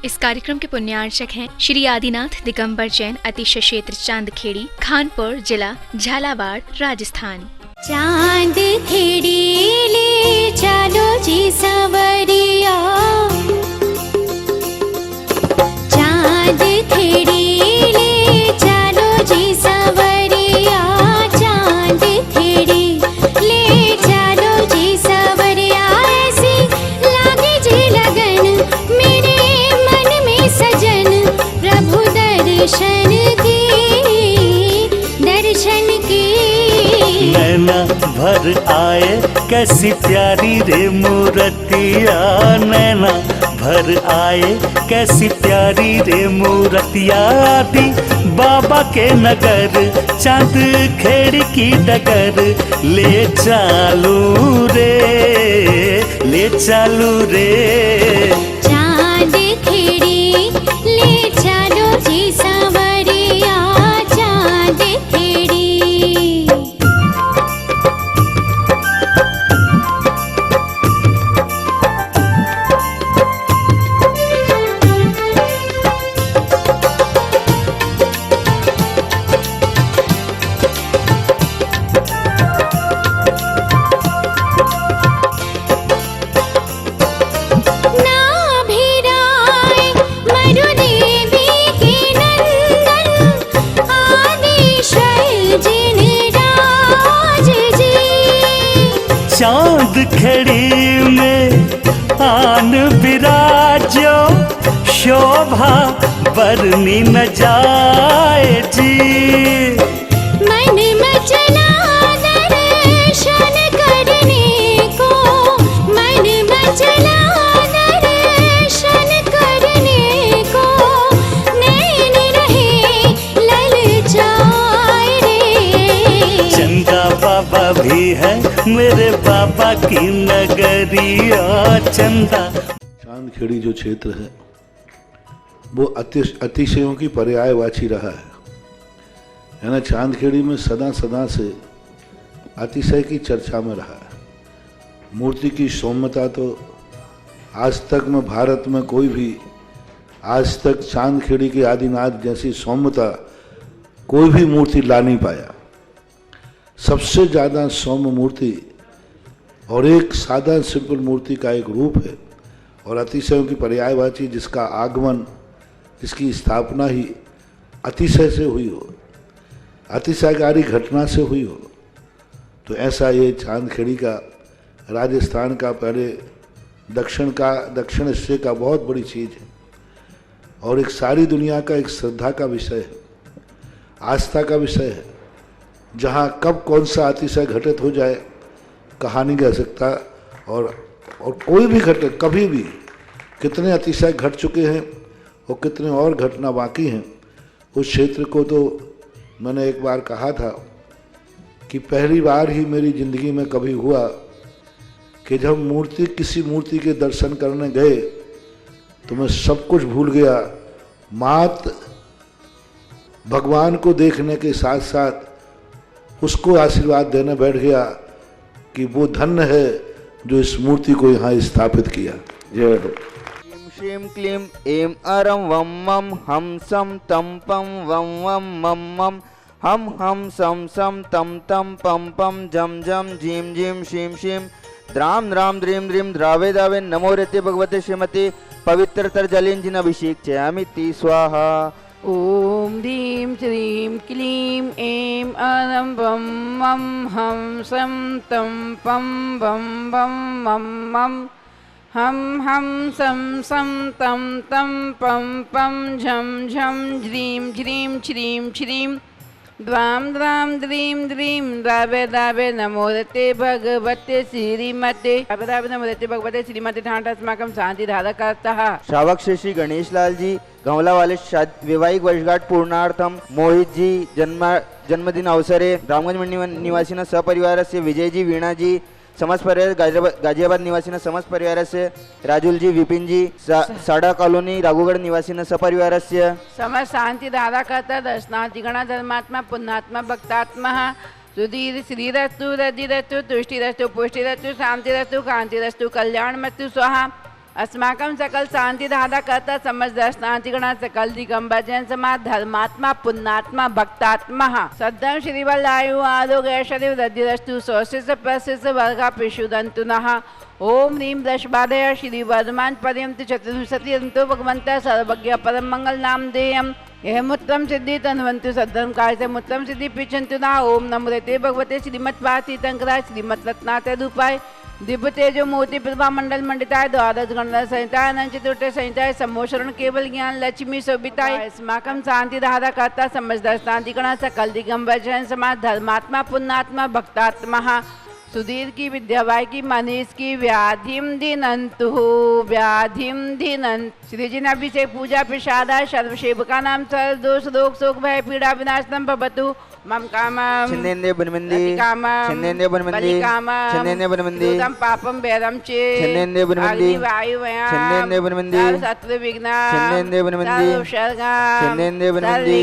इस कार्यक्रम के पुण्यार्चक हैं श्री आदिनाथ दिगंबर जैन अतिशय क्षेत्र चांदखेड़ी, खानपुर जिला, झालावाड़, राजस्थान। चांद खेड़ी ले चलो जी सवरिया, चांद खेड़ी ले चलो जी सवरिया, चांद खेड़ी ले चलो जी सवरिया। ऐसी लागे जी लगन मेरे मन में सजन, प्रभु दर्शन की, दर्शन की। नैना भर आए कैसी प्यारी रे मूर्तिया, नैना भर आए कैसी प्यारी रे मूर्तिया। आदि बाबा के नगर चांद खेड़ी की डगर, ले चालू रे, ले चालू रे। चांद खेड़ी ले चलो जी सवरिया, चांद खेड़ी। चांद खेड़ी में आन विराजो, शोभा बरनी न जाए जी। मन मचला दर्शन करने को, मन मचला दर्शन करने को, नैन रहे ललचाए रे। चंदा बाबा भी है मेरे बाबा की नगरिया, चंदा। चांदखेड़ी जो क्षेत्र है वो अतिशयों की पर्यायवाची रहा है ना। चांदखेड़ी में सदा सदा से अतिशय की चर्चा में रहा है। मूर्ति की सौम्यता तो आज तक में भारत में कोई भी आज तक चांदखेड़ी के आदिनाथ जैसी सौम्यता कोई भी मूर्ति ला नहीं पाया। सबसे ज़्यादा सौम्य मूर्ति और एक सादा सिंपल मूर्ति का एक रूप है, और अतिशयों की पर्यायवाची जिसका आगमन, जिसकी स्थापना ही अतिशय से हुई हो, अतिशयकारी घटना से हुई हो। तो ऐसा ये चांदखेड़ी का, राजस्थान का, पहले दक्षिण हिस्से का बहुत बड़ी चीज़ है, और एक सारी दुनिया का एक श्रद्धा का विषय है, आस्था का विषय है। जहाँ कब कौन सा अतिशय घटित हो जाए कहा नहीं जा सकता, और कोई भी घटना कभी भी, कितने अतिशय घट चुके हैं और कितने और घटना बाकी हैं। उस क्षेत्र को तो मैंने एक बार कहा था कि पहली बार ही मेरी ज़िंदगी में कभी हुआ कि जब किसी मूर्ति के दर्शन करने गए तो मैं सब कुछ भूल गया, मात भगवान को देखने के साथ साथ उसको आशीर्वाद देने बैठ गया कि वो धन्य है जो इस मूर्ति को यहाँ स्थापित किया। जय हो। श्रीं क्लीं ऐं अरं वं मं हम सं तं पं वं वं मं मं हम सं सं तं तं पं पं जं जं जीं जीं शीं शीं द्रां द्रां द्रीं द्रीं द्रावे दावे नमो रते भगवते श्रीमते पवित्रतर जलेन अभिषेक ति स्वाहा। ओम ह्रीं श्रीं क्लीं ऐं अरं वं मं हम सं तं पं वं वं मं मं हम सं सं तं तं पं पं झं झं ह्रीं ह्रीं श्रीं श्रीं द्वां द्रां द्रीं द्रीं द्रावे दावे नमो रते भगवते श्रीमते दावे नमो रते भगवते श्रीमते ठाणस्माकं शांति धारकर्ता। श्रावक श्री गणेश लाल जी गंवला वाले वैवाहिक वर्षगांठ पूर्णार्थम मोहित जी जन्मदिन अवसरे रामगंज निवासी सपरिवार से विजय जी वीणा जी समस्त परिवार गाजियाबाद निवासी समस्त परिवार से राजुल जी विपिन जी साड़ा कॉलोनी राघुगढ़ निवासी सपरिवार से समस्त शांति धारा करता दर्शनाधिगण धर्मात्मा पुण्यात्मा भक्तात्मा सुधीर श्रीरस्तु रजिरस्तु तुष्टिरस्तु पुष्टिरस्तु शांतिरस्तु कांतिरस्तु कल्याणमस्तु स्वाहा। अस्माकं सकल शांति दाता करता समझ शांतिगणा सकल दिगंबर जैन समाज धर्मात्मा पुण्यात्मा भक्तात्मा सद्धम श्री वल्लायु आलोक ऐश्वर्य वृद्धिरस्तु सोशिष प्रशिष वर्गा पिशुदंतु नः ओम ह्रीं दशबाधय श्री वर्धमान पर्यंत चतुर्विंशति अंतो भगवंत सर्वज्ञ परम मंगल नाम देयम यह उत्तम सिद्धि तन्वंतु सद्धर्म कार्य से उत्तम सिद्धि पिछंतु ना ओम नमो ते भगवते श्रीमत् पार्थिव तंकराय श्रीमत् रत्नाते रूपाय दिव्य तेजो मोती प्रभा मंडल मंडिताय द्वादश गणना संहिताय अनंत चतुर्थ संहिताय सम्मोषण केवल ज्ञान लक्ष्मी शोभिताय अस्माकं शांति दाता करता समझदार शांति गणा सकल दिगंबर जैन समाज धर्मात्मा पुण्यात्मा भक्तात्मा सुधीर की विद्याबाई की मनीष की व्याधिम दिनंतु व्याधिम दिनंत श्री जी ने अभिषेक पूजा प्रसादा सर्वसेवका नाम सर्व दोष रोग शोक भय पीड़ा विनाशनम भवतु मम कामम छिन्नेन्द्रिय बनमंदी कामम छिन्नेन्द्रिय बनमंदी कामम छिन्नेन्द्रिय बनमंदी दूतम पापम वेदम चे छिन्नेन्द्रिय बनमंदी वायु वयाम छिन्नेन्द्रिय बनमंदी सत्व विघ्न छिन्नेन्द्रिय बनमंदी छिन्नेन्द्रिय बनमंदी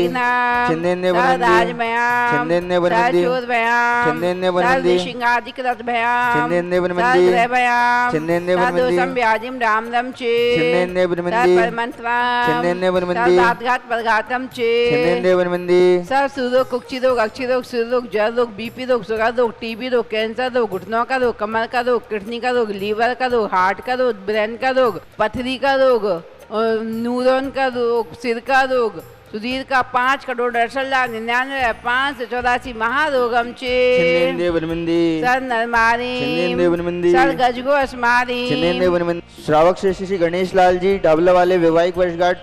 छिन्नेन्द्रिय बनमंदी राजमयाम छिन्नेन्द्रिय बनमंदी भयाम छिन्नेन्द्रिय बनमंदी सिंहादिक रथ भयाम छिन्नेन्द्रिय बनमंदी भयाम छिन्नेन्द्रिय बनमंदी दोषम व्याधिम राम रम चे छिन्नेन्द्रिय बनमंदी परमंत्रम छिन्नेन्द्रिय बनमंदी घात परघातम चे छिन्नेन्द्रिय बनमंदी सब सुरोग कुक्षी रोग अक्षी रोग सिर रोग जल रोग बीपी रोग शुगर रोग टीबी रोग कैंसर रोग घुटनों का रोग कमर का रोग किडनी का रोग लीवर का रोग हार्ट का रोग ब्रेन का रोग पथरी का रोग न्यूरॉन का रोग सिर का रोग सुधीर का 5,68,99,584 महारोगम चे छिन्नेन्द्रिय बनमंदी सर नरमारी छिन्नेन्द्रिय बनमंदी सर गजगो अस्मारी छिन्नेन्द्रिय बनमंदी श्रावक श्री गणेश लाल जी डाबला वाले वैवाहिक वर्षगांठ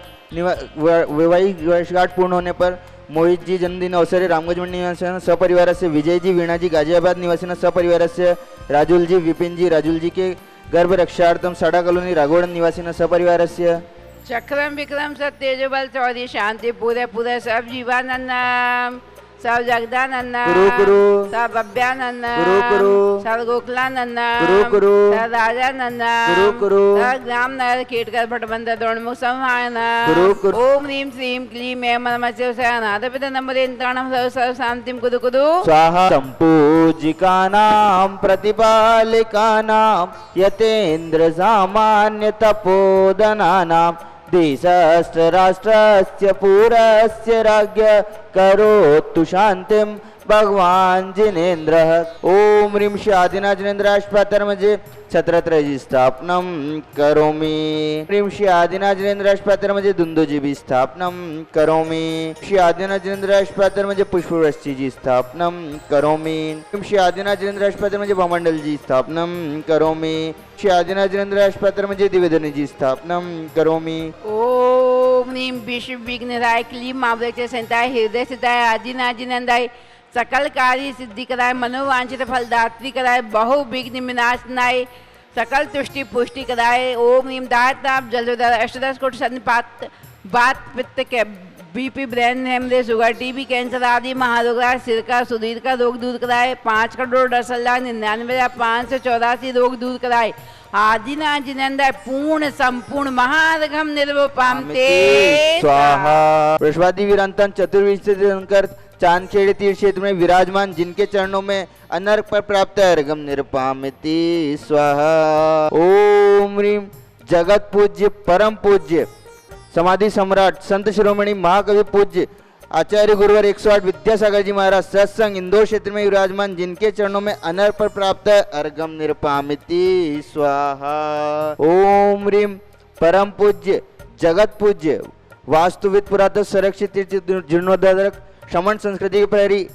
पूर्ण होने पर मोहित जी जन्मदिन अवसरे रामगंज मंडी निवासियों सपरिवार से विजय जी वीणा जी गाजियाबाद निवासियों सपरिवार से राजुल जी विपिन जी राजुल जी के गर्भ रक्षार्थम साड़ा कॉलोनी राघोड़न निवासियों सपरिवार से चक्रम विक्रम सब तेजबल चौधरी शांति पूरे पूरे सब जीवानंद सब जगदानंद कुरु सब अभ्यानंद कुरु सब गोकुलानंद कुरु सब राजानंद कुरु सब ग्राम नगर कीटकर भटबंध द्रोणमुख संहायन कुरु ओम ह्रीं श्रीं क्लीं ऐं नमः अनाथपित नमरेन्द्राणं सर्व शांतिं कुरु कुरु स्वाहा संपूजिकानां प्रतिपालिकानां यतेन्द्र सामान्य तपोदनानां देशस्य राष्ट्रस्य पूरस्य राज्ञ करोतु शांतिं भगवान जिनेन्द्रः ओम ह्रीं श्री आदिनाथ जिनेन्द्राष्टपत्रमजे छत्रत्रयी स्थापनं करोमि ह्रीं श्री आदिनाथ जिनेन्द्राष्टपत्रमजे दुन्दुजीबी स्थापनं करोमि श्री आदिनाथ जिनेन्द्राष्टपत्रमजे पुष्पवृष्टिजी स्थापनं करोमि ह्रीं श्री आदिनाथ जिनेन्द्राष्टपत्रमजे भवमण्डलजी स्थापनं करोमि श्री आदिनाथ जिनेन्द्राष्टपत्रमजे दिव्यधनुजी स्थापनं करोमि ओम ह्रीं विश्व विघ्नराय क्लीं मावृत्य संताय हृदय सिद्धाय आदिनाथ जिनेन्द्राय सकल कार्य सिद्धि कराए मनोवांछित फलदात्री कराए बहु विघ्न विनाशनाय सकल तुष्टि पुष्टि कराए ओम ह्रीं दाताप जलोदर अष्टदश कोटि सन्निपात बात पित्त के BP brain haemorrhage sugar TB cancer आदि महारोग सिर का सुधीर का रोग दूर कराए 5,10,99,584 रोग दूर कराए आदिनाथ जिनेन्द्र पूर्ण संपूर्ण महारघम निर्वपाम ते स्वाहा वृषभादि वीरांतन चतुर्विंशति चांदखेड़ी तीर्थ क्षेत्र में विराजमान जिनके चरणों में अनर्क पर प्राप्त है अर्घम निरपामिति स्वाहा ओम ह्रीं जगत पूज्य परम पूज्य समाधि सम्राट संत शिरोमणि महाकवि पूज्य आचार्य गुरुवर 108 विद्यासागर जी महाराज सत्संग इंदौर क्षेत्र में विराजमान जिनके चरणों में अनर्क पर प्राप्त है अर्घम निरपामिति स्वाहा ओम ह्रीं परम पूज्य जगत पूज्य वास्तुविद पुरातन संरक्षित तीर्थ जीर्णोद्धारक श्रमण संस्कृति के प्रहरी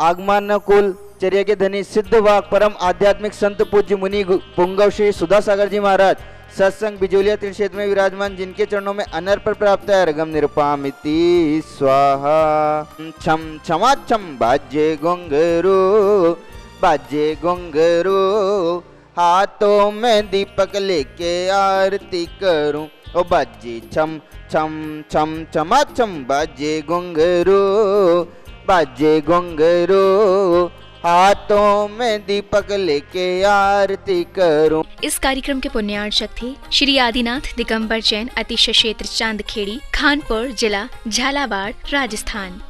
आगमन कुल चर्या के धनी सिद्ध वाक परम आध्यात्मिक संत पूज्य मुनि पुंगव श्री सुधासागर जी महाराज सत्संग बिजोलिया तीर्थ क्षेत्र में विराजमान जिनके चरणों में अनर्क पर प्राप्त है अर्घम निरपामिति स्वाहा छम छमा छम बाजे गोंगरू हाथों में दीपक लेके आरती करूं ओ बाजे छम छम छम छमा छम बाजे गोंगरू हाथों में दीपक लेके आरती करूं। इस कार्यक्रम के पुण्यार्चक थे श्री आदिनाथ दिगंबर जैन अतिशय क्षेत्र चांदखेड़ी खानपुर जिला झालावाड़ राजस्थान।